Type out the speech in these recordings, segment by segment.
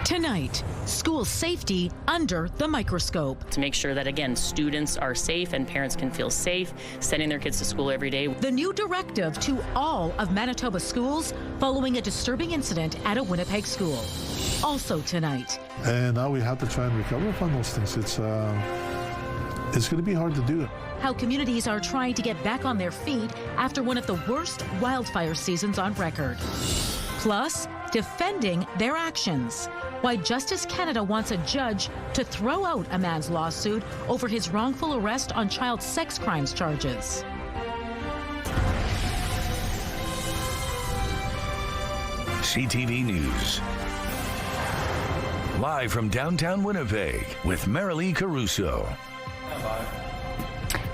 Tonight, school safety under the microscope. To make sure that, again, students are safe and parents can feel safe sending their kids to school every day. The new directive to all of Manitoba schools following a disturbing incident at a Winnipeg school. Also tonight. And now we have to try and recover from those things. It's going to be hard to do. How communities are trying to get back on their feet after one of the worst wildfire seasons on record. Plus, defending their actions. Why Justice Canada wants a judge to throw out a man's lawsuit over his wrongful arrest on child sex crimes charges. CTV News. Live from downtown Winnipeg with Marilee Caruso.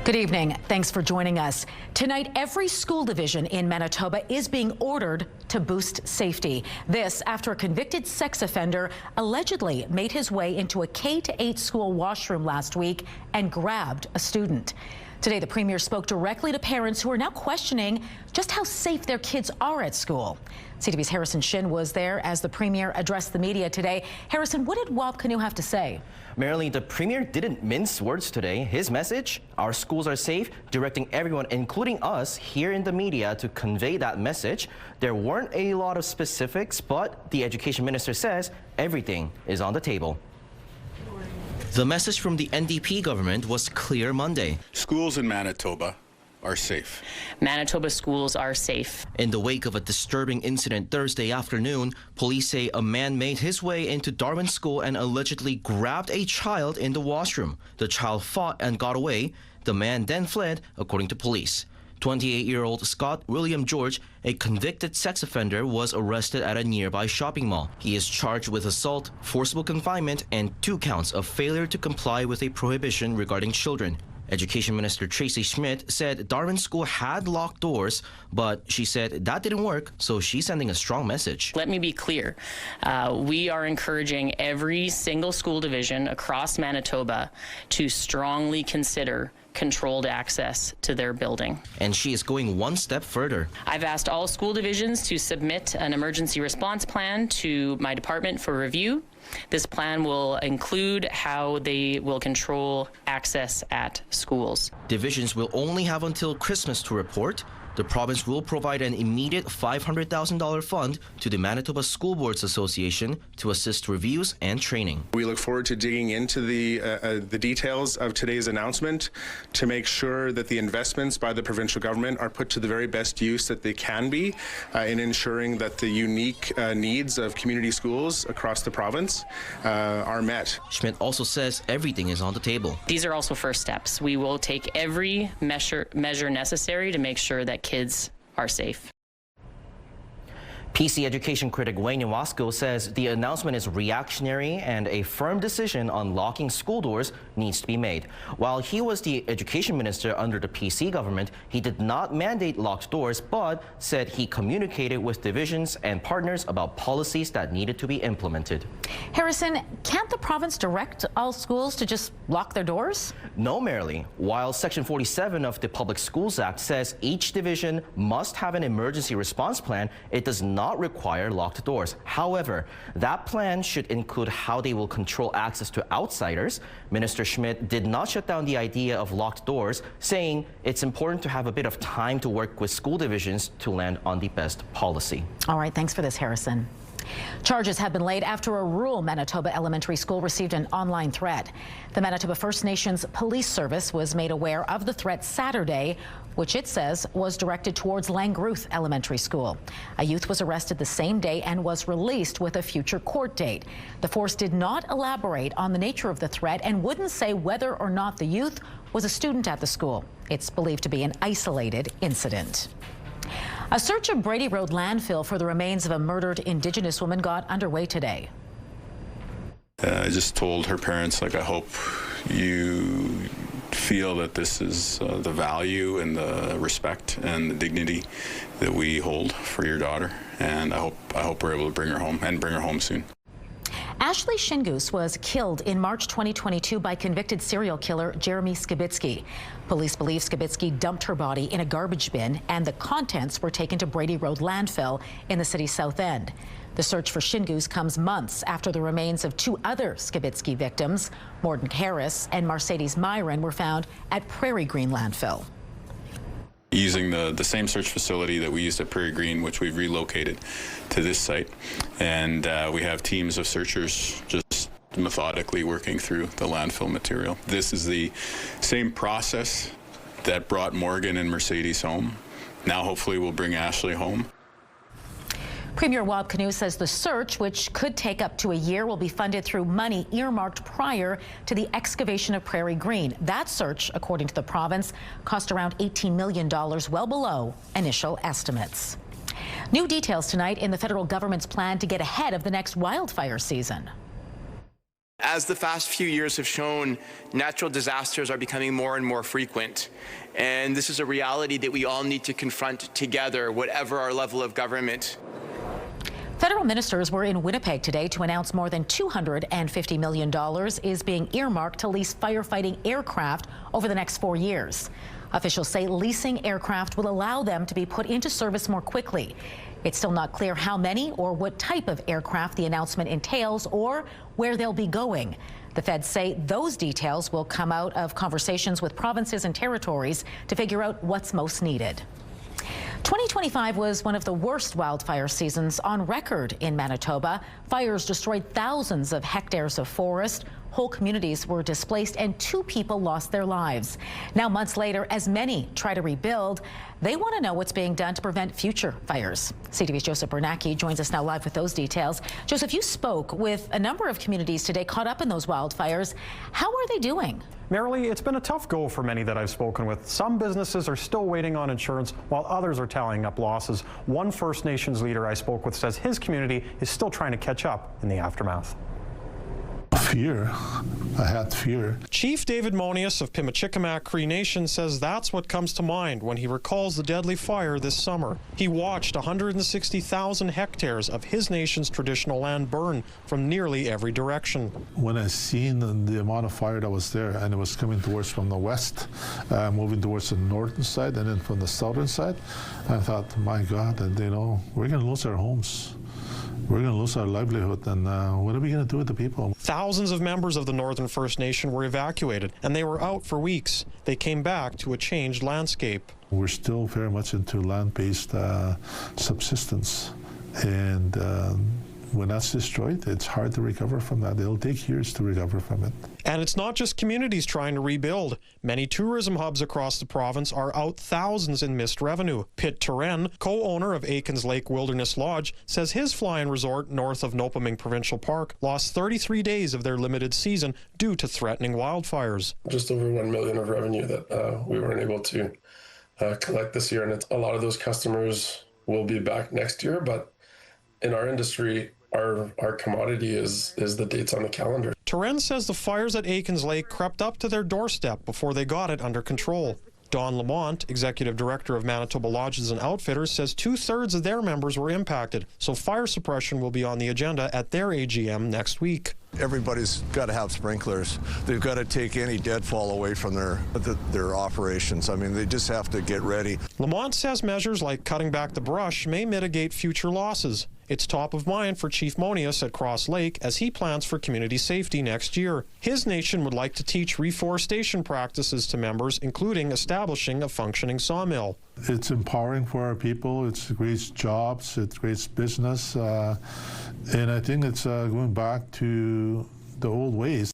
Good evening. Thanks for joining us. Tonight, every school division in Manitoba is being ordered to boost safety. This after a convicted sex offender allegedly made his way into a K-8 school washroom last week and grabbed a student. Today, the Premier spoke directly to parents who are now questioning just how safe their kids are at school. CTV's Harrison Shin was there as the Premier addressed the media today. Harrison, what did Wab Canoe have to say? Marilee, the Premier didn't mince words today. His message, our schools are safe, directing everyone, including us here in the media, to convey that message. There weren't a lot of specifics, but the Education Minister says everything is on the table. The message from the NDP government was clear Monday. Schools in Manitoba are safe. Manitoba schools are safe. In the wake of a disturbing incident Thursday afternoon, police say a man made his way into Darwin School and allegedly grabbed a child in the washroom. The child fought and got away. The man then fled, according to police. 28-year-old Scott William George, a convicted sex offender, was arrested at a nearby shopping mall. He is charged with assault, forcible confinement, and 2 counts of failure to comply with a prohibition regarding children. Education Minister Tracy Schmidt said Darwin School had locked doors, but she said that didn't work, so she's sending a strong message. Let me be clear. We are encouraging every single school division across Manitoba to strongly consider controlled access to their building. And she is going one step further. I've asked all school divisions to submit an emergency response plan to my department for review. This plan will include how they will control access at schools. Divisions will only have until Christmas to report. The province will provide an immediate $500,000 fund to the Manitoba School Boards Association to assist reviews and training. We look forward to digging into the details of today's announcement to make sure that the investments by the provincial government are put to the very best use that they can be in ensuring that the unique needs of community schools across the province are met. Schmidt also says everything is on the table. These are also first steps. We will take every measure necessary to make sure that kids are safe. PC education critic Wayne Iwasco says the announcement is reactionary and a firm decision on locking school doors needs to be made. While he was the education minister under the PC government, he did not mandate locked doors, but said he communicated with divisions and partners about policies that needed to be implemented. Harrison, can't the province direct all schools to just lock their doors? No, Marilee. While Section 47 of the Public Schools Act says each division must have an emergency response plan, it does not require locked doors. However, that plan should include how they will control access to outsiders. Minister Schmidt did not shut down the idea of locked doors, saying it's important to have a bit of time to work with school divisions to land on the best policy. All right, thanks for this, Harrison. Charges have been laid after a rural Manitoba elementary school received an online threat. The Manitoba First Nations Police Service was made aware of the threat Saturday, which it says was directed towards Langruth Elementary School. A youth was arrested the same day and was released with a future court date. The force did not elaborate on the nature of the threat and wouldn't say whether or not the youth was a student at the school. It's believed to be an isolated incident. A search of Brady Road landfill for the remains of a murdered Indigenous woman got underway today. I just told her parents, like, I hope you feel that this is the value and the respect and the dignity that we hold for your daughter, and I hope we're able to bring her home and bring her home soon. Ashley Shingoose was killed in March 2022 by convicted serial killer Jeremy Skibitsky. Police believe Skibitsky dumped her body in a garbage bin and the contents were taken to Brady Road landfill in the city's south end. The search for Shingus comes months after the remains of two other Skibitsky victims, Morden Harris and Mercedes Myron, were found at Prairie Green Landfill. Using the same search facility that we used at Prairie Green, which we've relocated to this site. And we have teams of searchers just methodically working through the landfill material. This is the same process that brought Morgan and Mercedes home. Now hopefully we'll bring Ashley home. Premier Wab Kinew says the search, which could take up to a year, will be funded through money earmarked prior to the excavation of Prairie Green. That search, according to the province, cost around $18 million, well below initial estimates. New details tonight in the federal government's plan to get ahead of the next wildfire season. As the past few years have shown, natural disasters are becoming more and more frequent. And this is a reality that we all need to confront together, whatever our level of government. Federal ministers were in Winnipeg today to announce more than $250 million is being earmarked to lease firefighting aircraft over the next 4 years. Officials say leasing aircraft will allow them to be put into service more quickly. It's still not clear how many or what type of aircraft the announcement entails or where they'll be going. The feds say those details will come out of conversations with provinces and territories to figure out what's most needed. 2025 was one of the worst wildfire seasons on record in Manitoba. Fires destroyed thousands of hectares of forest. Whole communities were displaced and 2 people lost their lives. Now, months later, as many try to rebuild, they want to know what's being done to prevent future fires. CTV's Joseph Bernacki joins us now live with those details. Joseph, you spoke with a number of communities today caught up in those wildfires. How are they doing? Marilee, it's been a tough go for many that I've spoken with. Some businesses are still waiting on insurance, while others are tallying up losses. One First Nations leader I spoke with says his community is still trying to catch up in the aftermath. Fear. I had fear. Chief David Monius of Pimachikamak Cree Nation says that's what comes to mind when he recalls the deadly fire this summer. He watched 160,000 hectares of his nation's traditional land burn from nearly every direction. When I seen the amount of fire that was there, and it was coming towards from the west, moving towards the northern side, and then from the southern side, I thought, my God, and we're going to lose our homes. We're going to lose our livelihood, and what are we going to do with the people? Thousands of members of the Northern First Nation were evacuated, and they were out for weeks. They came back to a changed landscape. We're still very much into land-based subsistence, and when that's destroyed, it's hard to recover from that. It'll take years to recover from it. And it's not just communities trying to rebuild. Many tourism hubs across the province are out thousands in missed revenue. Pitt Turen, co-owner of Aikens Lake Wilderness Lodge, says his fly-in resort north of Nopaming Provincial Park lost 33 days of their limited season due to threatening wildfires. Just over $1 million of revenue that we weren't able to collect this year, and a lot of those customers will be back next year. But in our industry, our commodity is the dates on the calendar. Turen says the fires at Aikens Lake crept up to their doorstep before they got it under control. Don Lamont, executive director of Manitoba Lodges and Outfitters, says 2/3 of their members were impacted, so fire suppression will be on the agenda at their AGM next week. Everybody's got to have sprinklers. They've got to take any deadfall away from their operations. I mean, they just have to get ready. Lamont says measures like cutting back the brush may mitigate future losses. It's top of mind for Chief Monius at Cross Lake as he plans for community safety next year. His nation would like to teach reforestation practices to members, including establishing a functioning sawmill. It's empowering for our people. It creates jobs. It creates business. And I think it's going back to the old ways.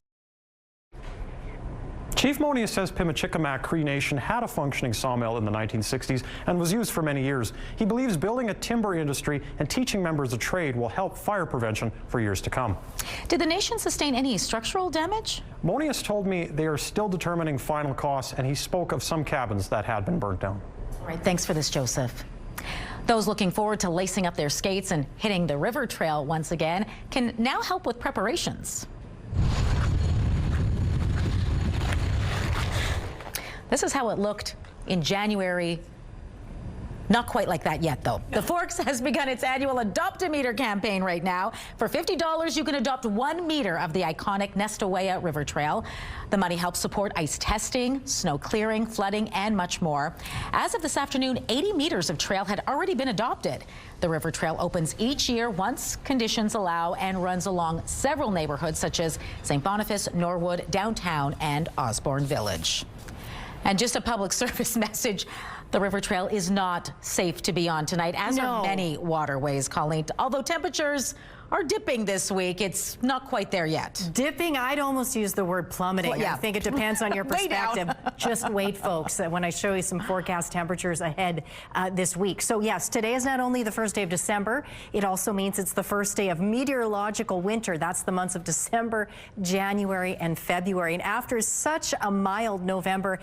Chief Monius says Pimachikamak Cree Nation had a functioning sawmill in the 1960s and was used for many years. He believes building a timber industry and teaching members the trade will help fire prevention for years to come. Did the nation sustain any structural damage? Monius told me they are still determining final costs, and he spoke of some cabins that had been burnt down. All right, thanks for this, Joseph. Those looking forward to lacing up their skates and hitting the river trail once again can now help with preparations. This is how it looked in January Not quite like that yet, though. The Forks has begun its annual Adopt-A-Meter campaign right now. For $50, you can adopt 1 meter of the iconic Nestawaya River Trail. The money helps support ice testing, snow clearing, flooding, and much more. As of this afternoon, 80 meters of trail had already been adopted. The river trail opens each year once conditions allow and runs along several neighborhoods such as St. Boniface, Norwood, Downtown, and Osborne Village. And just a public service message. The river trail is not safe to be on tonight, as are many waterways, Colleen. Although temperatures are dipping this week, it's not quite there yet. Dipping? I'd almost use the word plummeting. Well, yeah. I think it depends on your perspective. Just wait, folks, when I show you some forecast temperatures ahead this week. So yes, today is not only the first day of December, it also means it's the first day of meteorological winter. That's the months of December, January, and February. And after such a mild November,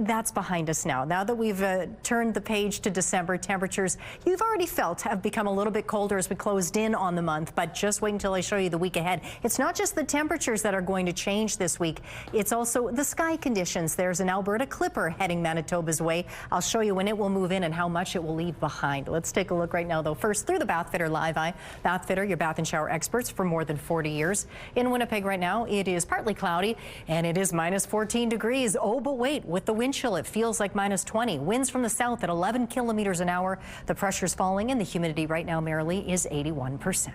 that's behind us now. Now that we've turned the page to December, temperatures you've already felt have become a little bit colder as we closed in on the month. But just wait until I show you the week ahead. It's not just the temperatures that are going to change this week. It's also the sky conditions. There's an Alberta Clipper heading Manitoba's way. I'll show you when it will move in and how much it will leave behind. Let's take a look right now, though. First, through the Bathfitter Live Eye. Bathfitter, your bath and shower experts for more than 40 years. In Winnipeg right now, it is partly cloudy and it is minus 14 degrees. Oh, but wait, with the wind chill, it feels like minus 20. Winds from the south at 11 kilometers an hour. The pressure's falling and the humidity right now, Marilee, is 81%.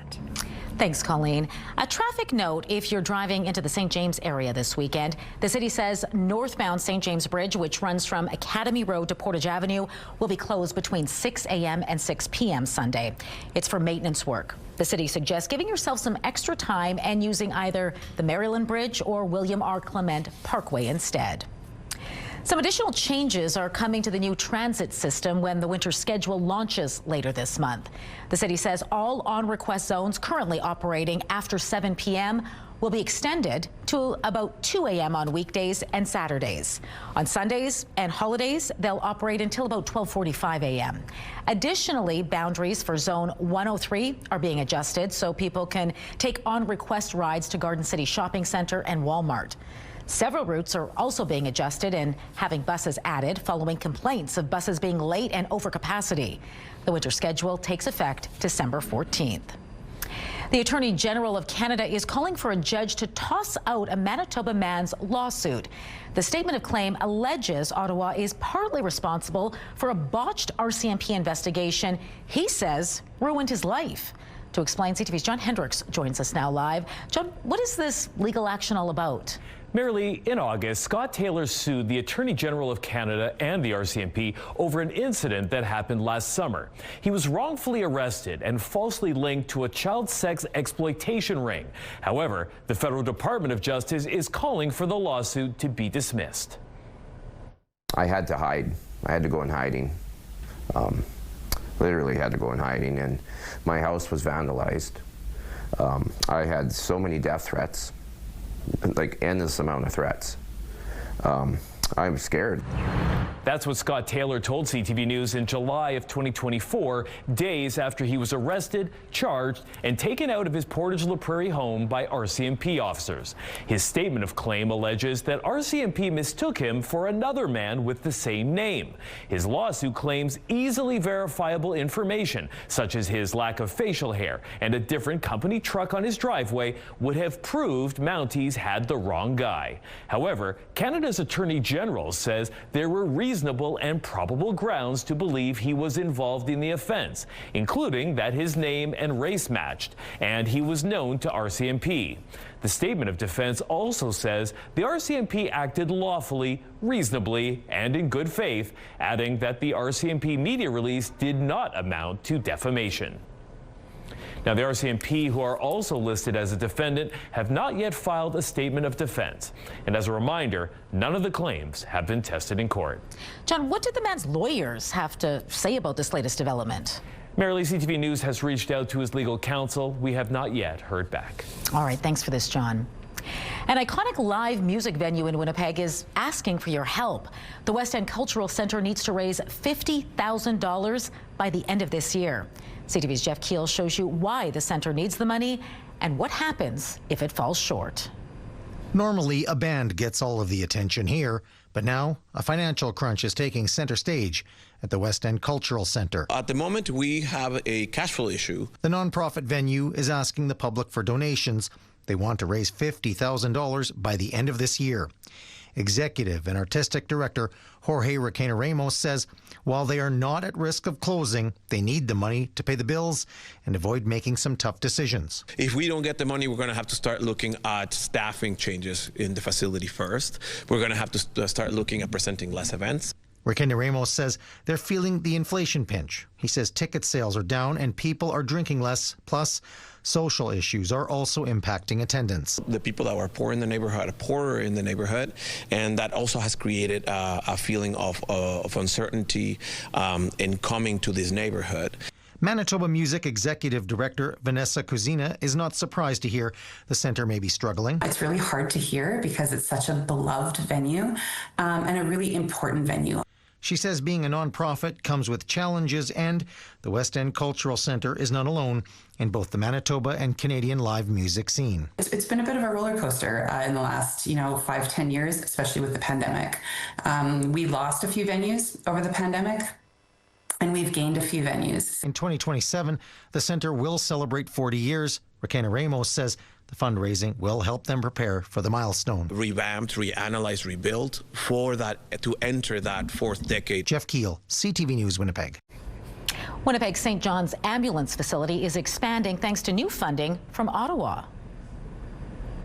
Thanks, Colleen. A traffic note if you're driving into the St. James area this weekend. The city says northbound St. James Bridge, which runs from Academy Road to Portage Avenue, will be closed between 6 a.m. and 6 p.m. Sunday. It's for maintenance work. The city suggests giving yourself some extra time and using either the Maryland Bridge or William R. Clement Parkway instead. Some additional changes are coming to the new transit system when the winter schedule launches later this month. The city says all on-request zones currently operating after 7 p.m. will be extended to about 2 a.m. on weekdays and Saturdays. On Sundays and holidays, they'll operate until about 12:45 a.m. Additionally, boundaries for Zone 103 are being adjusted so people can take on-request rides to Garden City Shopping Center and Walmart. Several routes are also being adjusted and having buses added following complaints of buses being late and over capacity. The winter schedule takes effect December 14th. The Attorney General of Canada is calling for a judge to toss out a Manitoba man's lawsuit. The statement of claim alleges Ottawa is partly responsible for a botched RCMP investigation he says ruined his life. To explain, CTV's John Hendricks joins us now live. John, what is this legal action all about? Marilee, in August, Scott Taylor sued the Attorney General of Canada and the RCMP over an incident that happened last summer. He was wrongfully arrested and falsely linked to a child sex exploitation ring. However, the Federal Department of Justice is calling for the lawsuit to be dismissed. I had to hide. I had to go in hiding. Literally had to go in hiding, and my house was vandalized. I had so many death threats. Like endless amount of threats. I'm scared. That's what Scott Taylor told CTV News in July of 2024, days after he was arrested, charged, and taken out of his Portage La Prairie home by RCMP officers. His statement of claim alleges that RCMP mistook him for another man with the same name. His lawsuit claims easily verifiable information, such as his lack of facial hair and a different company truck on his driveway, would have proved Mounties had the wrong guy. However, Canada's Attorney General says there were reasonable and probable grounds to believe he was involved in the offense, including that his name and race matched, and he was known to RCMP. The statement of defense also says the RCMP acted lawfully, reasonably, and in good faith, adding that the RCMP media release did not amount to defamation. Now, the RCMP, who are also listed as a defendant, have not yet filed a statement of defense. And as a reminder, none of the claims have been tested in court. John, what did the man's lawyers have to say about this latest development? Marilee, CTV News has reached out to his legal counsel. We have not yet heard back. All right, thanks for this, John. An iconic live music venue in Winnipeg is asking for your help. The West End Cultural Centre needs to raise $50,000 by the end of this year. CTV's Jeff Keel shows you why the centre needs the money and what happens if it falls short. Normally, a band gets all of the attention here, But now, a financial crunch is taking center stage at the West End Cultural Centre. At the moment, we have a cash flow issue. The nonprofit venue is asking the public for donations. They want to raise $50,000 by the end of this year. Executive and Artistic Director Jorge Requena Ramos says while they are not at risk of closing, they need the money to pay the bills and avoid making some tough decisions. If we don't get the money, we're going to have to start looking at staffing changes in the facility first. We're going to have to start looking at presenting less events. Requena Ramos says they're feeling the inflation pinch. He says ticket sales are down and people are drinking less, plus social issues are also impacting attendance. The people that were poor in the neighborhood are poorer in the neighborhood, and that also has created a feeling of uncertainty in coming to this neighborhood. Manitoba Music Executive Director Vanessa Cuzina is not surprised to hear the centre may be struggling. It's really hard to hear because it's such a beloved venue and a really important venue. She says being a nonprofit comes with challenges, and the West End Cultural Centre is not alone in both the Manitoba and Canadian live music scene. It's been a bit of a roller coaster in the last, 5-10 years, especially with the pandemic. We lost a few venues over the pandemic, and we've gained a few venues. In 2027, the centre will celebrate 40 years. Requena Ramos says the fundraising will help them prepare for the milestone. Revamped, reanalyzed, rebuilt for that to enter that fourth decade. Jeff Keel, CTV News, Winnipeg. Winnipeg St. John's ambulance facility is expanding thanks to new funding from Ottawa.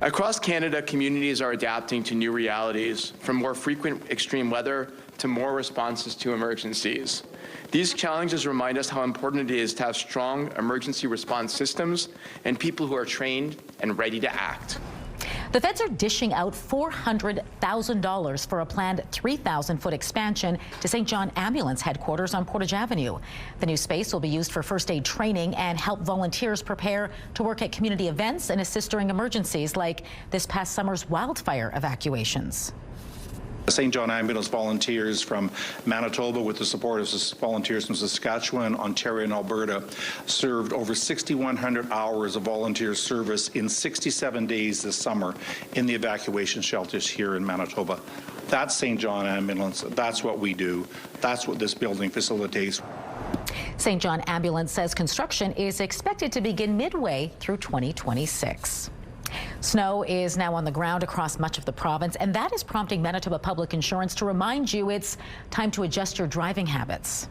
Across Canada, communities are adapting to new realities, from more frequent extreme weather to more responses to emergencies. These challenges remind us how important it is to have strong emergency response systems and people who are trained and ready to act. The feds are dishing out $400,000 for a planned 3,000-foot expansion to St. John Ambulance headquarters on Portage Avenue. The new space will be used for first aid training and help volunteers prepare to work at community events and assist during emergencies like this past summer's wildfire evacuations. St. John Ambulance volunteers from Manitoba, with the support of volunteers from Saskatchewan, Ontario, and Alberta, served over 6,100 hours of volunteer service in 67 days this summer in the evacuation shelters here in Manitoba. That's St. John Ambulance. That's what we do. That's what this building facilitates. St. John Ambulance says construction is expected to begin midway through 2026. Snow is now on the ground across much of the province, and that is prompting Manitoba Public Insurance to remind you it's time to adjust your driving habits.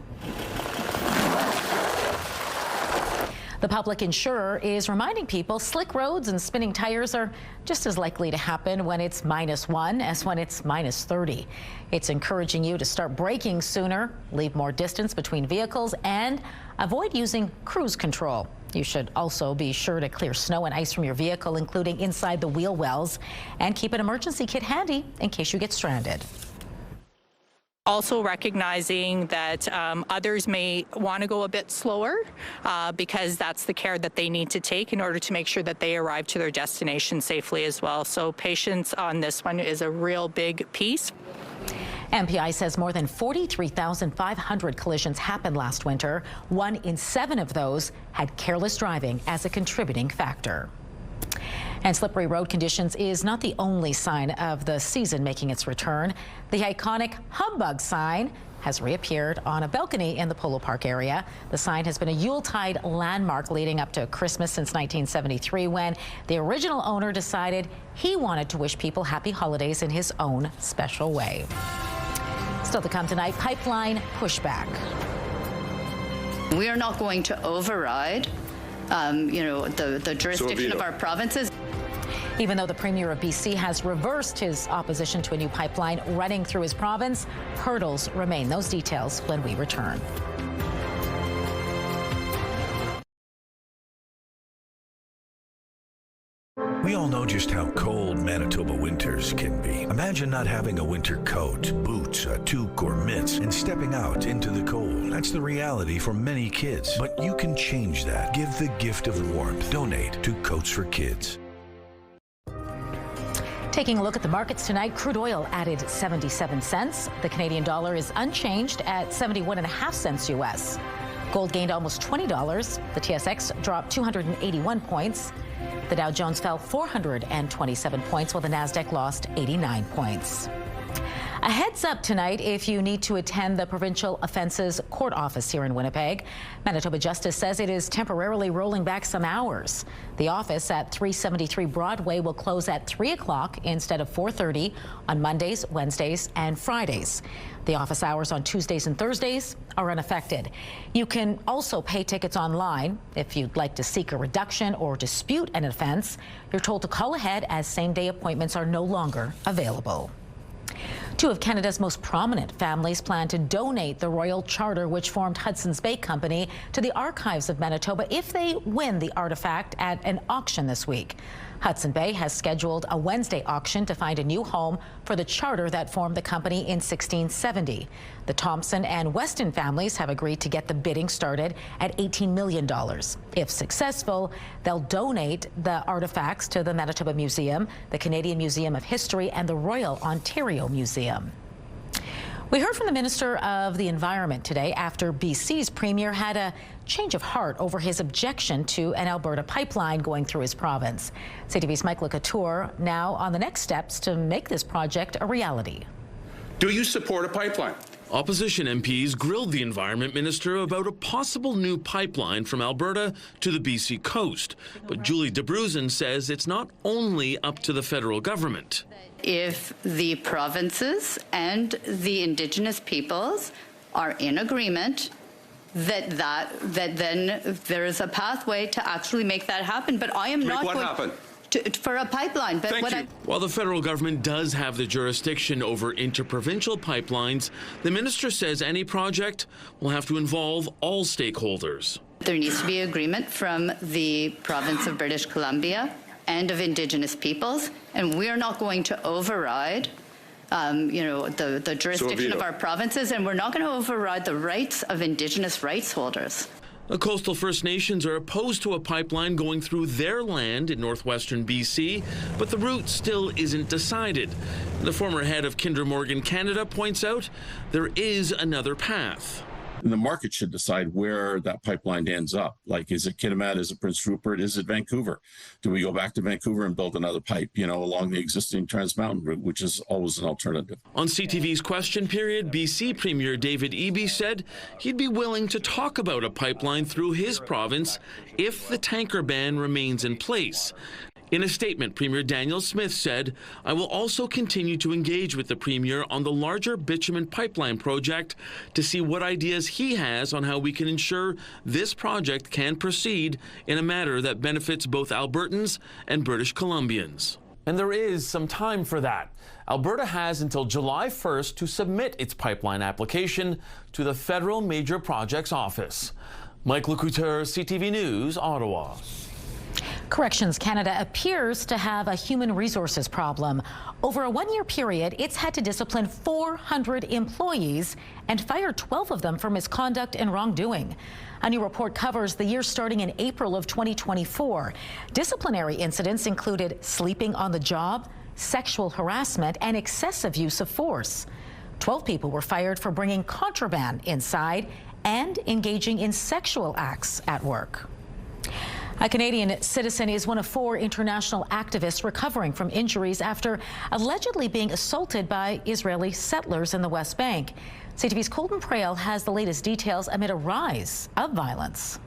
The public insurer is reminding people slick roads and spinning tires are just as likely to happen when it's -1 as when it's -30. It's encouraging you to start braking sooner, leave more distance between vehicles, and avoid using cruise control. You should also be sure to clear snow and ice from your vehicle, including inside the wheel wells, and keep an emergency kit handy in case you get stranded. Also recognizing that others may want to go a bit slower because that's the care that they need to take in order to make sure that they arrive to their destination safely as well. So patience on this one is a real big piece. MPI says more than 43,500 collisions happened last winter. 1 in 7 of those had careless driving as a contributing factor. And slippery road conditions is not the only sign of the season making its return. The iconic humbug sign has reappeared on a balcony in the Polo Park area. The sign has been a Yuletide landmark leading up to Christmas since 1973, when the original owner decided he wanted to wish people happy holidays in his own special way. Still to come tonight, pipeline pushback. We are not going to override the jurisdiction of our provinces. Even though the Premier of BC has reversed his opposition to a new pipeline running through his province, hurdles remain. Those details when we return. We all know just how cold Manitoba winters can be. Imagine not having a winter coat, boots, a toque, or mitts, and stepping out into the cold. That's the reality for many kids. But you can change that. Give the gift of warmth. Donate to Coats for Kids. Taking a look at the markets tonight, crude oil added 77 cents. The Canadian dollar is unchanged at 71.5 cents U.S. Gold gained almost $20. The TSX dropped 281 points. The Dow Jones fell 427 points, while the Nasdaq lost 89 points. A heads up tonight if you need to attend the Provincial Offences Court office here in Winnipeg. Manitoba Justice says it is temporarily rolling back some hours. The office at 373 Broadway will close at 3 o'clock instead of 4:30 on Mondays, Wednesdays, and Fridays. The office hours on Tuesdays and Thursdays are unaffected. You can also pay tickets online. If you'd like to seek a reduction or dispute an offense, you're told to call ahead as same-day appointments are no longer available. Two of Canada's most prominent families plan to donate the royal charter which formed Hudson's Bay Company to the archives of Manitoba if they win the artifact at an auction this week. Hudson Bay has scheduled a Wednesday auction to find a new home for the charter that formed the company in 1670. The Thompson and Weston families have agreed to get the bidding started at $18 million. If successful, they'll donate the artifacts to the Manitoba Museum, the Canadian Museum of History, and the Royal Ontario Museum. We heard from the Minister of the Environment today after BC's Premier had a change of heart over his objection to an Alberta pipeline going through his province. CTV's Mike Couture now on the next steps to make this project a reality. Do you support a pipeline? Opposition MPs grilled the Environment Minister about a possible new pipeline from Alberta to the BC coast. But Julie DeBruzen says it's not only up to the federal government. If the provinces and the Indigenous peoples are in agreement, that then there is a pathway to actually make that happen. But I am not what going happen? For a pipeline. But Thank you. While the federal government does have the jurisdiction over interprovincial pipelines, the minister says any project will have to involve all stakeholders. There needs to be agreement from the province of British Columbia and of Indigenous peoples, and we are not going to override the jurisdiction of our provinces, and we're not going to override the rights of Indigenous rights holders. The coastal First Nations are opposed to a pipeline going through their land in northwestern BC, but the route still isn't decided. The former head of Kinder Morgan Canada points out there is another path. And the market should decide where that pipeline ends up. Like, is it Kitimat? Is it Prince Rupert? Is it Vancouver? Do we go back to Vancouver and build another pipe, along the existing Trans Mountain route, which is always an alternative? On CTV's Question Period, BC Premier David Eby said he'd be willing to talk about a pipeline through his province if the tanker ban remains in place. In a statement, Premier Daniel Smith said, "I will also continue to engage with the Premier on the larger bitumen pipeline project to see what ideas he has on how we can ensure this project can proceed in a manner that benefits both Albertans and British Columbians." And there is some time for that. Alberta has until July 1st to submit its pipeline application to the Federal Major Projects Office. Mike Couture, CTV News, Ottawa. Corrections Canada appears to have a human resources problem. Over a one-year period, it's had to discipline 400 employees and fire 12 of them for misconduct and wrongdoing. A new report covers the year starting in April of 2024. Disciplinary incidents included sleeping on the job, sexual harassment, and excessive use of force. 12 people were fired for bringing contraband inside and engaging in sexual acts at work. A Canadian citizen is one of 4 international activists recovering from injuries after allegedly being assaulted by Israeli settlers in the West Bank. CTV's Colton Prale has the latest details amid a rise of violence.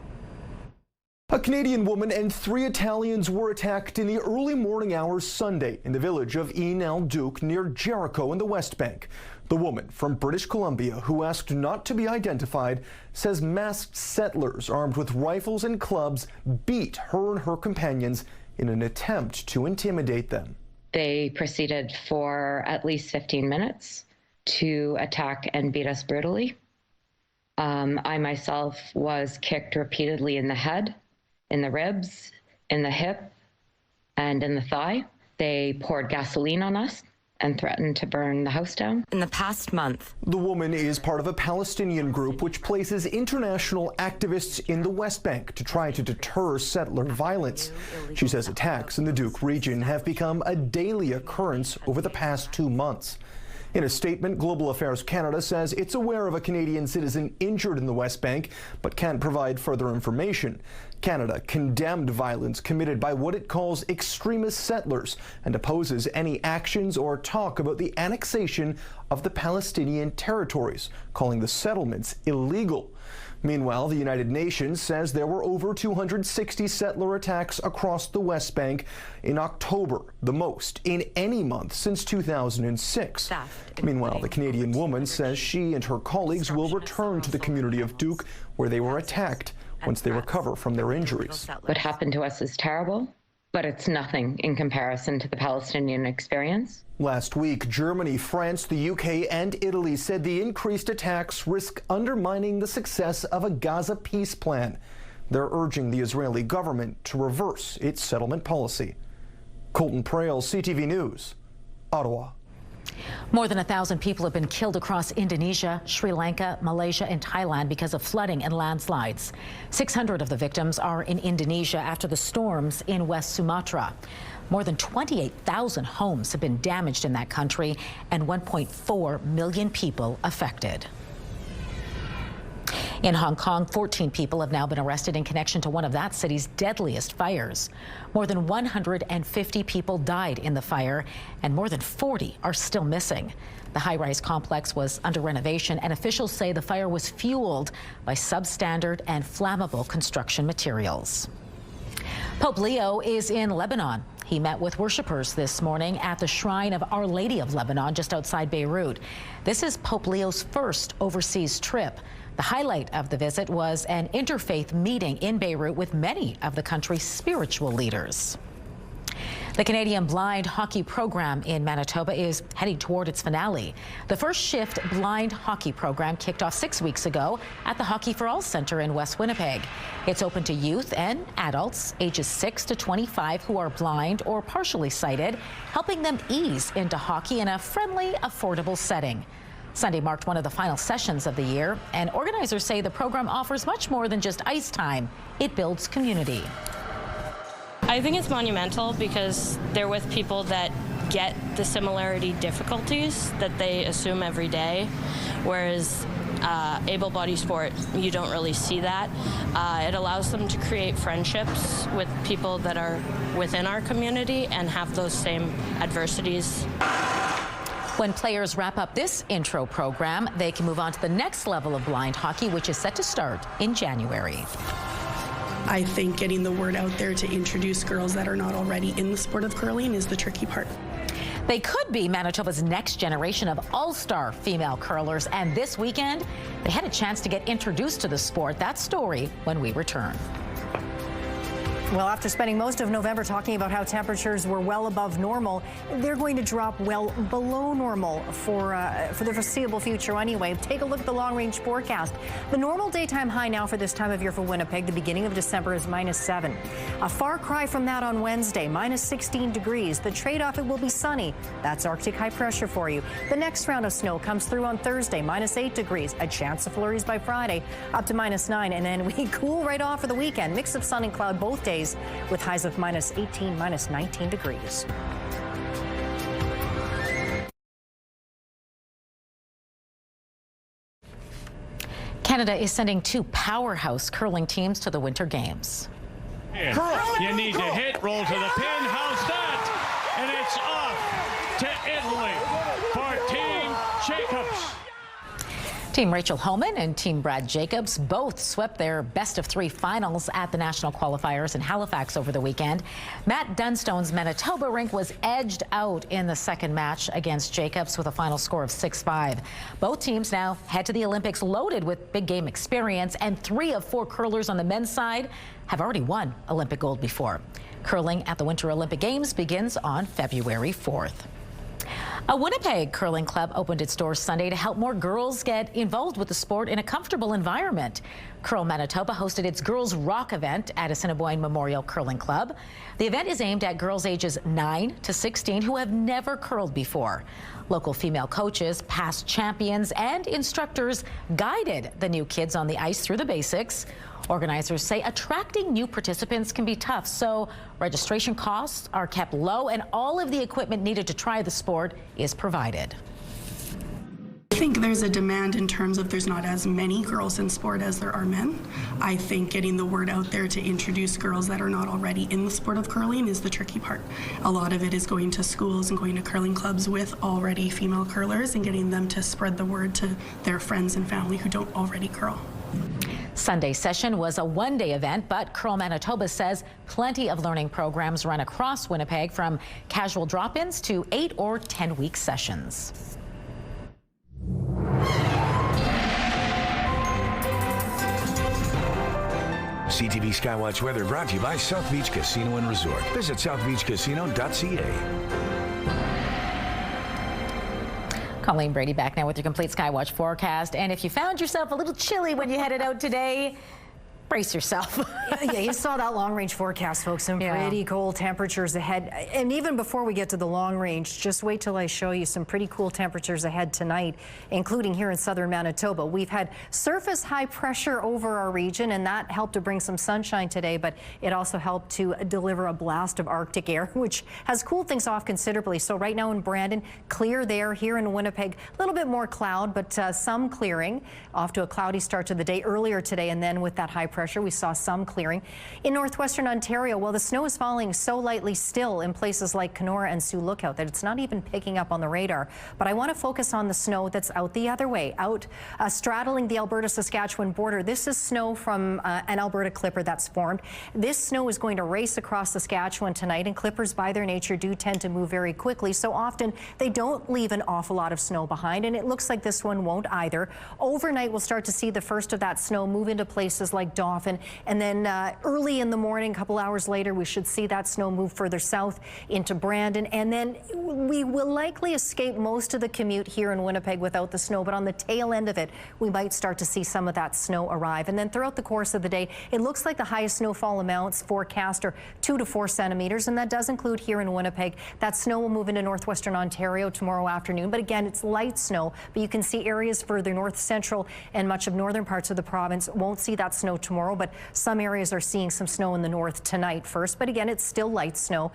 A Canadian woman and 3 Italians were attacked in the early morning hours Sunday in the village of Ain el-Duke near Jericho in the West Bank. The woman from British Columbia, who asked not to be identified, says masked settlers armed with rifles and clubs beat her and her companions in an attempt to intimidate them. They proceeded for at least 15 minutes to attack and beat us brutally. I myself was kicked repeatedly in the head, in the ribs, in the hip, and in the thigh. They poured gasoline on us and threatened to burn the house down. In the past month. The woman is part of a Palestinian group which places international activists in the West Bank to try to deter settler violence. She says attacks in the Duke region have become a daily occurrence over the past 2 months. In a statement, Global Affairs Canada says it's aware of a Canadian citizen injured in the West Bank, but can't provide further information. Canada condemned violence committed by what it calls extremist settlers and opposes any actions or talk about the annexation of the Palestinian territories, calling the settlements illegal. Meanwhile, the United Nations says there were over 260 settler attacks across the West Bank in October, the most in any month since 2006. Meanwhile, the Canadian woman says she and her colleagues will return to the community of Duke, where they were attacked, once they recover from their injuries. What happened to us is terrible, but it's nothing in comparison to the Palestinian experience. Last week, Germany, France, the UK, and Italy said the increased attacks risk undermining the success of a Gaza peace plan. They're urging the Israeli government to reverse its settlement policy. Colton Prale, CTV News, Ottawa. More than 1,000 people have been killed across Indonesia, Sri Lanka, Malaysia, and Thailand because of flooding and landslides. 600 of the victims are in Indonesia after the storms in West Sumatra. More than 28,000 homes have been damaged in that country and 1.4 million people affected. In Hong Kong, 14 people have now been arrested in connection to one of that city's deadliest fires. More than 150 people died in the fire, and more than 40 are still missing. The high-rise complex was under renovation, and officials say the fire was fueled by substandard and flammable construction materials. Pope Leo is in Lebanon. He met with worshippers this morning at the Shrine of Our Lady of Lebanon just outside Beirut. This is Pope Leo's first overseas trip. The highlight of the visit was an interfaith meeting in Beirut with many of the country's spiritual leaders. The Canadian blind hockey program in Manitoba is heading toward its finale. The first shift blind hockey program kicked off 6 weeks ago at the Hockey for All Center in West Winnipeg. It's open to youth and adults ages 6 to 25 who are blind or partially sighted, helping them ease into hockey in a friendly, affordable setting. Sunday marked one of the final sessions of the year, and organizers say the program offers much more than just ice time. It builds community. I think it's monumental because they're with people that get the similarity difficulties that they assume every day, whereas able-bodied sport, you don't really see that. It allows them to create friendships with people that are within our community and have those same adversities. When players wrap up this intro program, they can move on to the next level of blind hockey, which is set to start in January. I think getting the word out there to introduce girls that are not already in the sport of curling is the tricky part. They could be Manitoba's next generation of all-star female curlers, and this weekend, they had a chance to get introduced to the sport. That story when we return. Well, after spending most of November talking about how temperatures were well above normal, they're going to drop well below normal for the foreseeable future anyway. Take a look at the long-range forecast. The normal daytime high now for this time of year for Winnipeg, the beginning of December, is -7. A far cry from that on Wednesday, -16 degrees. The trade-off, it will be sunny. That's Arctic high pressure for you. The next round of snow comes through on Thursday, -8 degrees. A chance of flurries by Friday, up to -9. And then we cool right off for the weekend. Mix of sun and cloud both days, with highs of -18, -19 degrees. Canada is sending 2 powerhouse curling teams to the Winter Games. You need to hit, roll to the pin. How's that? And it's off to Italy for Team Jacobs. Team Rachel Homan and Team Brad Jacobs both swept their best-of-3 finals at the national qualifiers in Halifax over the weekend. Matt Dunstone's Manitoba rink was edged out in the second match against Jacobs with a final score of 6-5. Both teams now head to the Olympics loaded with big game experience, and 3 of 4 curlers on the men's side have already won Olympic gold before. Curling at the Winter Olympic Games begins on February 4th. A Winnipeg curling club opened its doors Sunday to help more girls get involved with the sport in a comfortable environment. Curl Manitoba hosted its Girls Rock event at Assiniboine Memorial Curling Club. The event is aimed at girls ages 9 to 16 who have never curled before. Local female coaches, past champions, and instructors guided the new kids on the ice through the basics. Organizers say attracting new participants can be tough, so registration costs are kept low and all of the equipment needed to try the sport is provided. think there's a demand in terms of there's not as many girls in sport as there are men. I think getting the word out there to introduce girls that are not already in the sport of curling is the tricky part. A lot of it is going to schools and going to curling clubs with already female curlers and getting them to spread the word to their friends and family who don't already curl. Sunday's session was a one-day event, but Curl Manitoba says plenty of learning programs run across Winnipeg, from casual drop-ins to 8 or 10-week sessions. CTV Skywatch weather brought to you by South Beach Casino and Resort. Visit southbeachcasino.ca. Colleen Brady back now with your complete Skywatch forecast. And if you found yourself a little chilly when you headed out today, brace yourself. Yeah, you saw that long-range forecast, folks. Some pretty cold temperatures ahead. And even before we get to the long range, just wait till I show you some pretty cool temperatures ahead tonight, including here in southern Manitoba. We've had surface high pressure over our region, and that helped to bring some sunshine today, but it also helped to deliver a blast of Arctic air, which has cooled things off considerably. So right now in Brandon, clear there. Here in Winnipeg, a little bit more cloud, but some clearing. Off to a cloudy start to the day earlier today, and then with that high pressure, we saw some clearing. In northwestern Ontario, well, the snow is falling so lightly still in places like Kenora and Sioux Lookout that it's not even picking up on the radar. But I want to focus on the snow that's out the other way, out straddling the Alberta-Saskatchewan border. This is snow from an Alberta clipper that's formed. This snow is going to race across Saskatchewan tonight, and clippers by their nature do tend to move very quickly. So often they don't leave an awful lot of snow behind, and it looks like this one won't either. Overnight, we'll start to see the first of that snow move into places like Dauphin, and then early in the morning, a couple hours later, we should see that snow move further south into Brandon, and then we will likely escape most of the commute here in Winnipeg without the snow, but on the tail end of it, we might start to see some of that snow arrive. And then throughout the course of the day, it looks like the highest snowfall amounts forecast are 2 to 4 centimeters, and that does include here in Winnipeg. That snow will move into northwestern Ontario tomorrow afternoon, but again, it's light snow, but you can see areas further north central and much of northern parts of the province won't see that snow tomorrow, but some areas are seeing some snow in the north tonight first, but again, it's still light snow.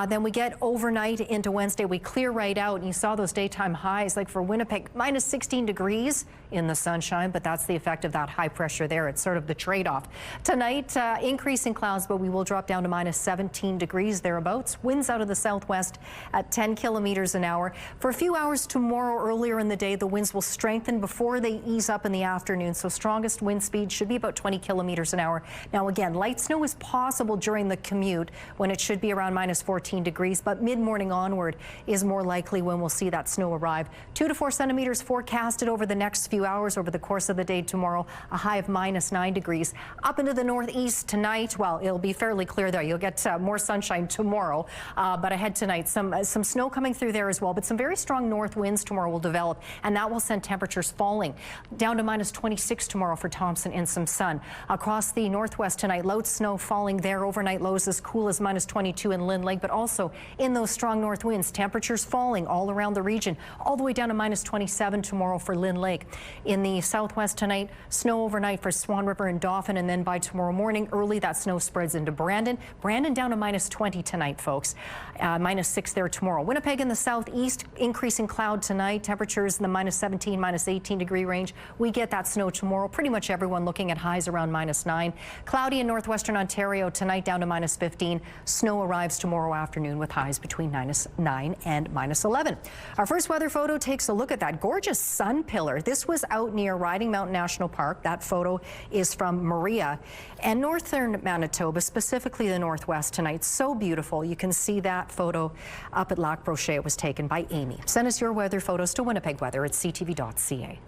Then we get overnight into Wednesday, we clear right out, and you saw those daytime highs, like for Winnipeg, minus 16 degrees in the sunshine, but that's the effect of that high pressure there. It's sort of the trade-off. Tonight, increasing clouds, but we will drop down to minus 17 degrees thereabouts. Winds out of the southwest at 10 kilometers an hour. For a few hours tomorrow, earlier in the day, the winds will strengthen before they ease up in the afternoon, so strongest wind speed should be about 20 kilometers an hour. Now again, light snow is possible during the commute when it should be around minus 14 degrees, but mid-morning onward is more likely when we'll see that snow arrive. 2 to 4 centimeters forecasted over the next few hours over the course of the day tomorrow, a high of minus 9 degrees. Up into the northeast tonight, well, it'll be fairly clear there. You'll get more sunshine tomorrow, but ahead tonight, some snow coming through there as well, but some very strong north winds tomorrow will develop, and that will send temperatures falling down to minus 26 tomorrow for Thompson and some sun. Across the northwest tonight, low snow falling there, overnight lows as cool as minus 22 in Lynn Lake, but also in those strong north winds, temperatures falling all around the region, all the way down to minus 27 tomorrow for Lynn Lake. In the southwest tonight, snow overnight for Swan River and Dauphin, and then by tomorrow morning early, that snow spreads into Brandon. Brandon down to minus 20 tonight, folks. Minus 6 there tomorrow. Winnipeg in the southeast, increasing cloud tonight, temperatures in the minus 17, minus 18 degree range. We get that snow tomorrow. Pretty much everyone looking at highs around minus 9. Cloudy in northwestern Ontario tonight, down to minus 15. Snow arrives tomorrow afternoon with highs between minus 9 and minus 11. Our first weather photo takes a look at that gorgeous sun pillar. This was out near Riding Mountain National Park. That photo is from Maria. And northern Manitoba, specifically the northwest tonight, so beautiful. You can see that photo up at Lac Brochet. It was taken by Amy. Send us your weather photos to Winnipeg Weather at ctv.ca.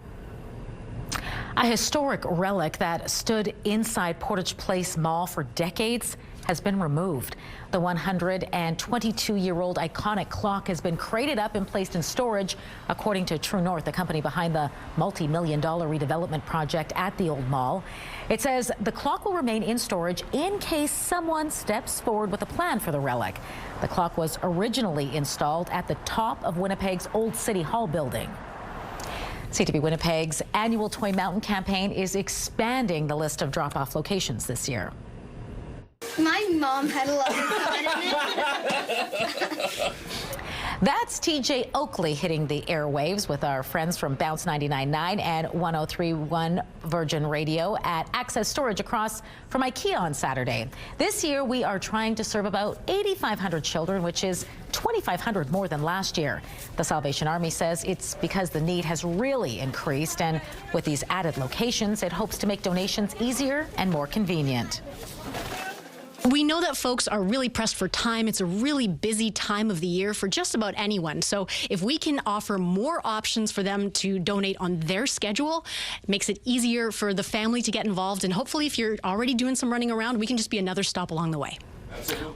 A historic relic that stood inside Portage Place Mall for decades has been removed. The 122-year-old iconic clock has been crated up and placed in storage, according to True North, the company behind the multi-million-dollar redevelopment project at the old mall. It says the clock will remain in storage in case someone steps forward with a plan for the relic. The clock was originally installed at the top of Winnipeg's old City Hall building. CTV Winnipeg's annual Toy Mountain campaign is expanding the list of drop-off locations this year. My mom had a lot of fun in it. That's TJ Oakley hitting the airwaves with our friends from Bounce 99.9 and 103.1 Virgin Radio at Access Storage across from IKEA on Saturday. This year, we are trying to serve about 8,500 children, which is 2,500 more than last year. The Salvation Army says it's because the need has really increased, and with these added locations, it hopes to make donations easier and more convenient. We know that folks are really pressed for time. It's a really busy time of the year for just about anyone. So if we can offer more options for them to donate on their schedule, it makes it easier for the family to get involved. And hopefully, if you're already doing some running around, we can just be another stop along the way.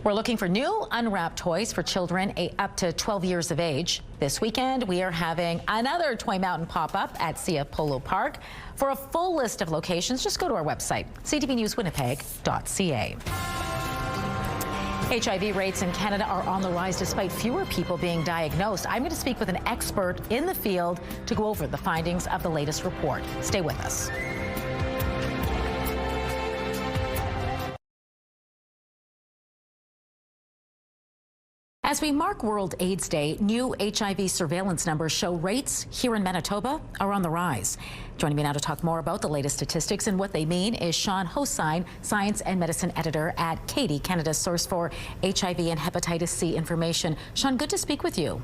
We're looking for new unwrapped toys for children up to 12 years of age. This weekend, we are having another Toy Mountain pop-up at CF Polo Park. For a full list of locations, just go to our website, ctvnewswinnipeg.ca. HIV rates in Canada are on the rise despite fewer people being diagnosed. I'm going to speak with an expert in the field to go over the findings of the latest report. Stay with us. As we mark World AIDS Day, new HIV surveillance numbers show rates here in Manitoba are on the rise. Joining me now to talk more about the latest statistics and what they mean is Sean Hosine, Science and Medicine Editor at Katie, Canada's source for HIV and hepatitis C information. Sean, good to speak with you.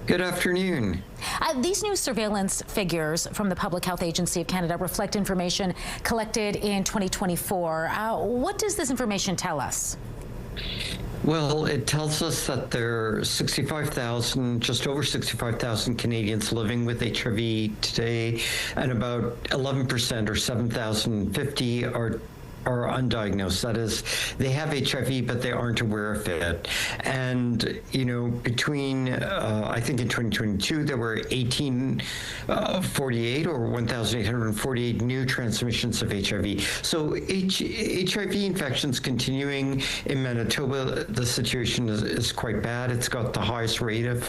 Good afternoon. These new surveillance figures from the Public Health Agency of Canada reflect information collected in 2024. What does this information tell us? Well, it tells us that there are 65,000, just over 65,000 Canadians living with HIV today, and about 11% or 7,050 are undiagnosed. That is, they have HIV, but they aren't aware of it. And, you know, between, I think in 2022, there were 1,848 or 1,848 new transmissions of HIV. So HIV infections continuing in Manitoba, the situation is quite bad. It's got the highest rate of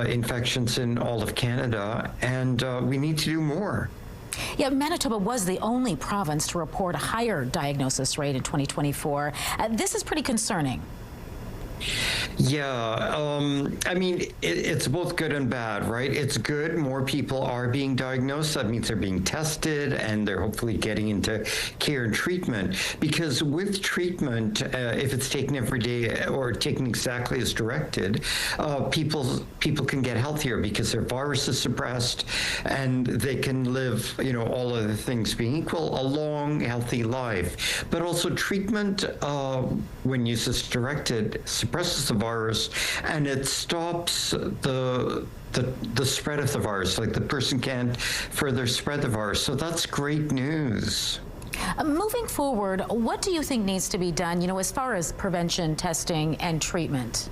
infections in all of Canada, and we need to do more. Yeah, Manitoba was the only province to report a higher diagnosis rate in 2024. This is pretty concerning. Yeah, I mean, it's both good and bad, right? It's good. More people are being diagnosed. That means they're being tested and they're hopefully getting into care and treatment. Because with treatment, if it's taken every day or taken exactly as directed, people can get healthier because their virus is suppressed and they can live, you know, all other things being equal, a long, healthy life. But also treatment, when used as directed, suppresses the virus and it stops the spread of the virus. Like the person can't further spread the virus. So that's great news. Moving forward, what do you think needs to be done, you know, as far as prevention, testing, and treatment?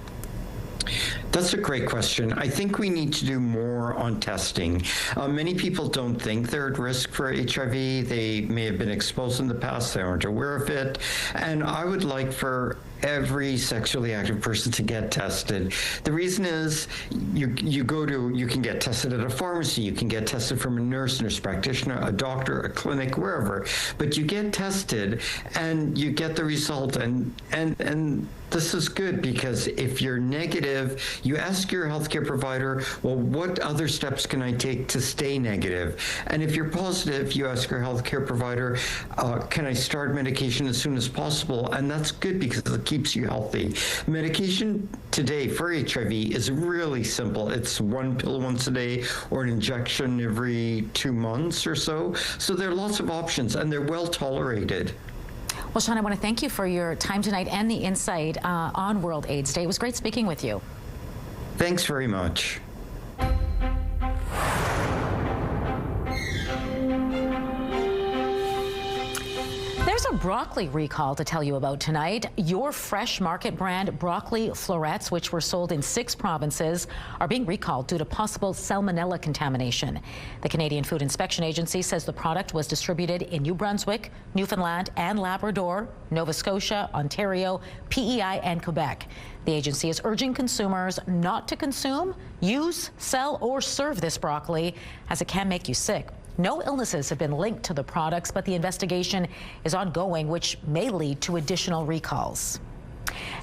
That's a great question. I think we need to do more on testing. Many people don't think they're at risk for HIV. They may have been exposed in the past. They aren't aware of it. And I would like for every sexually active person to get tested. The reason is you can get tested at a pharmacy, you can get tested from a nurse practitioner, a doctor, a clinic, wherever, but you get tested and you get the result, and this is good because if you're negative, you ask your healthcare provider, well, what other steps can I take to stay negative? And if you're positive, you ask your healthcare provider, can I start medication as soon as possible? And that's good because it keeps you healthy. Medication today for HIV is really simple. It's one pill once a day or an injection every 2 months or so. So there are lots of options and they're well tolerated. Well, Sean, I want to thank you for your time tonight and the insight on World AIDS Day. It was great speaking with you. Thanks very much. There's a broccoli recall to tell you about tonight. Your Fresh Market brand broccoli florets, which were sold in 6 provinces, are being recalled due to possible salmonella contamination. The Canadian Food Inspection Agency says the product was distributed in New Brunswick, Newfoundland and Labrador, Nova Scotia, Ontario, PEI and Quebec. The agency is urging consumers not to consume, use, sell or serve this broccoli as it can make you sick. No illnesses have been linked to the products, but the investigation is ongoing, which may lead to additional recalls.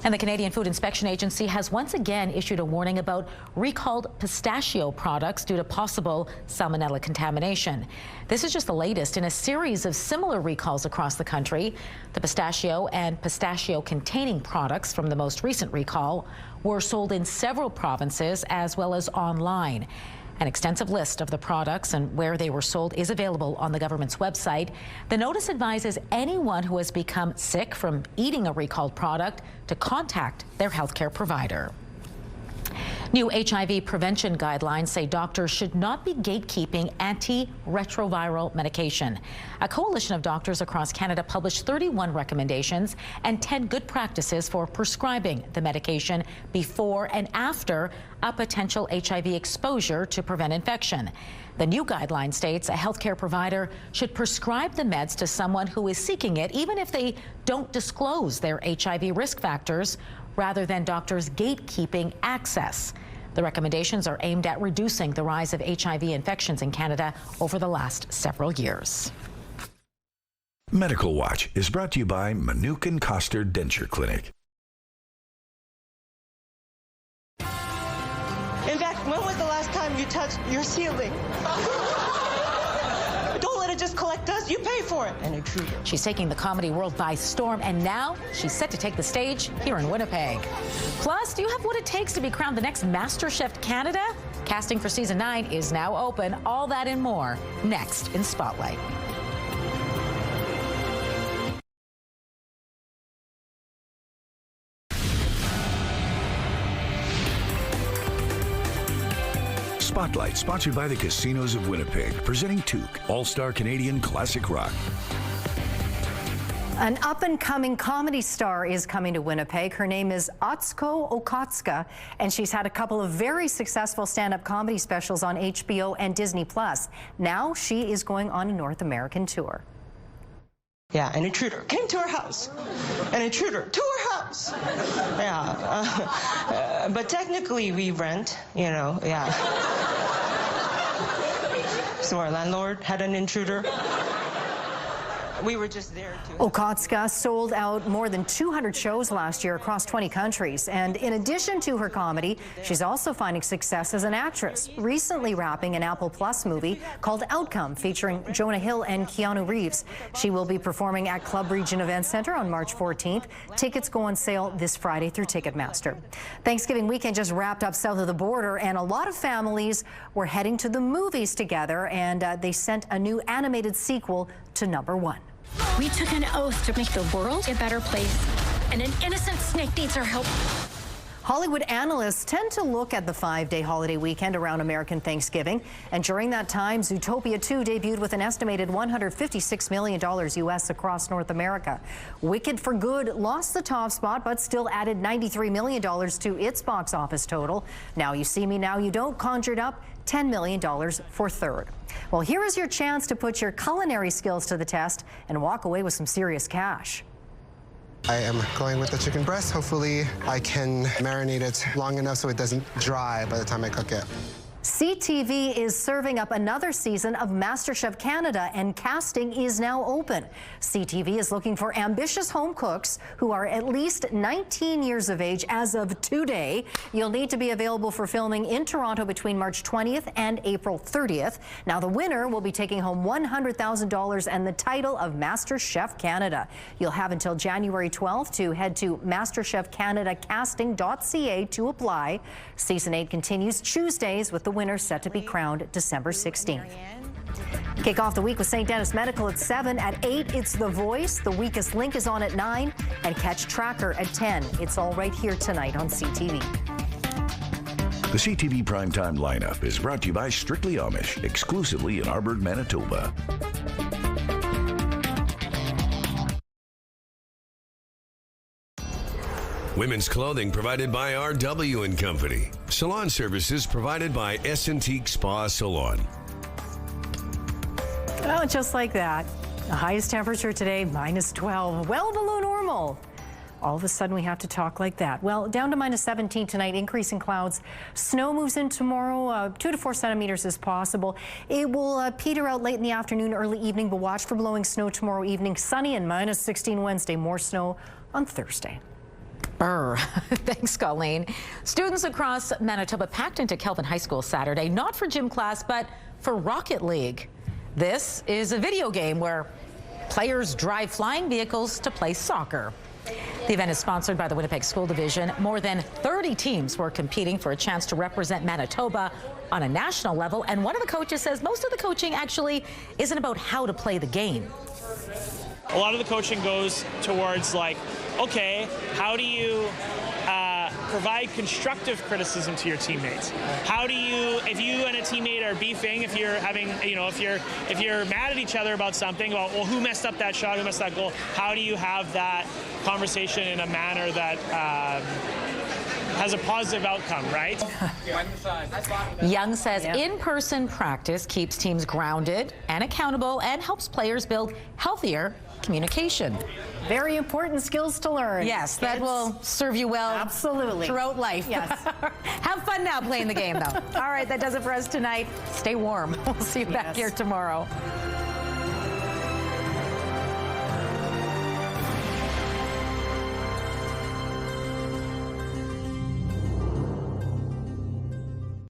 And the Canadian Food Inspection Agency has once again issued a warning about recalled pistachio products due to possible salmonella contamination. This is just the latest in a series of similar recalls across the country. The pistachio and pistachio-containing products from the most recent recall were sold in several provinces as well as online. An extensive list of the products and where they were sold is available on the government's website. The notice advises anyone who has become sick from eating a recalled product to contact their healthcare provider. New HIV prevention guidelines say doctors should not be gatekeeping antiretroviral medication. A coalition of doctors across Canada published 31 recommendations and 10 good practices for prescribing the medication before and after a potential HIV exposure to prevent infection. The new guideline states a healthcare provider should prescribe the meds to someone who is seeking it, even if they don't disclose their HIV risk factors, rather than doctors gatekeeping access. The recommendations are aimed at reducing the rise of HIV infections in Canada over the last several years. Medical Watch is brought to you by Manukin Koster Denture Clinic. In fact, when was the last time you touched your ceiling? Don't let it just collect dust. You pay for it. An intruder. She's taking the comedy world by storm, and now she's set to take the stage here in Winnipeg. Plus, do you have what it takes to be crowned the next MasterChef Canada? Casting for season 9 is now open. All that and more next in Spotlight. Spotlight, sponsored by the Casinos of Winnipeg, presenting Took, All-Star Canadian Classic Rock. An up-and-coming comedy star is coming to Winnipeg. Her name is Atsuko Okatsuka, and she's had a couple of very successful stand-up comedy specials on HBO and Disney+. Now she is going on a North American tour. Yeah, an intruder came to our house. An intruder to our house. Yeah, but technically we rent, yeah. So our landlord had an intruder. We were just there to... Okatsuka sold out more than 200 shows last year across 20 countries. And in addition to her comedy, she's also finding success as an actress, recently wrapping an Apple Plus movie called Outcome, featuring Jonah Hill and Keanu Reeves. She will be performing at Club Region Event Center on March 14th. Tickets go on sale this Friday through Ticketmaster. Thanksgiving weekend just wrapped up south of the border, and a lot of families were heading to the movies together, and they sent a new animated sequel to Number One. We took an oath to make the world a better place, and an innocent snake needs our help. Hollywood analysts tend to look at the 5-day holiday weekend around American Thanksgiving, and during that time, Zootopia 2 debuted with an estimated $156 million U.S. across North America. Wicked for Good lost the top spot, but still added $93 million to its box office total. Now You See Me, Now You Don't conjured up $10 million for third. Well, here is your chance to put your culinary skills to the test and walk away with some serious cash. I am going with the chicken breast. Hopefully I can marinate it long enough so it doesn't dry by the time I cook it. CTV is serving up another season of MasterChef Canada, and casting is now open. CTV is looking for ambitious home cooks who are at least 19 years of age as of today. You'll need to be available for filming in Toronto between March 20th and April 30th. Now, the winner will be taking home $100,000 and the title of MasterChef Canada. You'll have until January 12th to head to masterchefcanadacasting.ca to apply. Season 8 continues Tuesdays, with the winner set to be crowned December 16th. Kick off the week with St. Dennis Medical at 7. At 8, it's The Voice. The Weakest Link is on at 9. And catch Tracker at 10. It's all right here tonight on CTV. The CTV Primetime lineup is brought to you by Strictly Amish, exclusively in Arborg, Manitoba. Women's clothing provided by RW & Company. Salon services provided by S&Teak Spa Salon. Well, just like that. The highest temperature today, -12, well below normal. All of a sudden we have to talk like that. Well, down to -17 tonight, increasing clouds. Snow moves in tomorrow, 2 to 4 centimeters is possible. It will peter out late in the afternoon, early evening, but watch for blowing snow tomorrow evening. Sunny and -16 Wednesday, more snow on Thursday. Brr. Thanks, Colleen. Students across Manitoba packed into Kelvin High School Saturday, not for gym class, but for Rocket League. This is a video game where players drive flying vehicles to play soccer. The event is sponsored by the Winnipeg School Division. More than 30 teams were competing for a chance to represent Manitoba on a national level, and one of the coaches says most of the coaching actually isn't about how to play the game. A lot of the coaching goes towards like, okay, how do you provide constructive criticism to your teammates? How do you, if you and a teammate are beefing, if you're having, if you're mad at each other about something, about, well, who messed up that shot, who messed that goal, how do you have that conversation in a manner that has a positive outcome, right? Young says in-person practice keeps teams grounded and accountable and helps players build healthier communication. Very important skills to learn. Yes, that will serve you well absolutely throughout life. Yes. Have fun now playing the game, though. All right, that does it for us tonight. Stay warm. We'll see you back here tomorrow.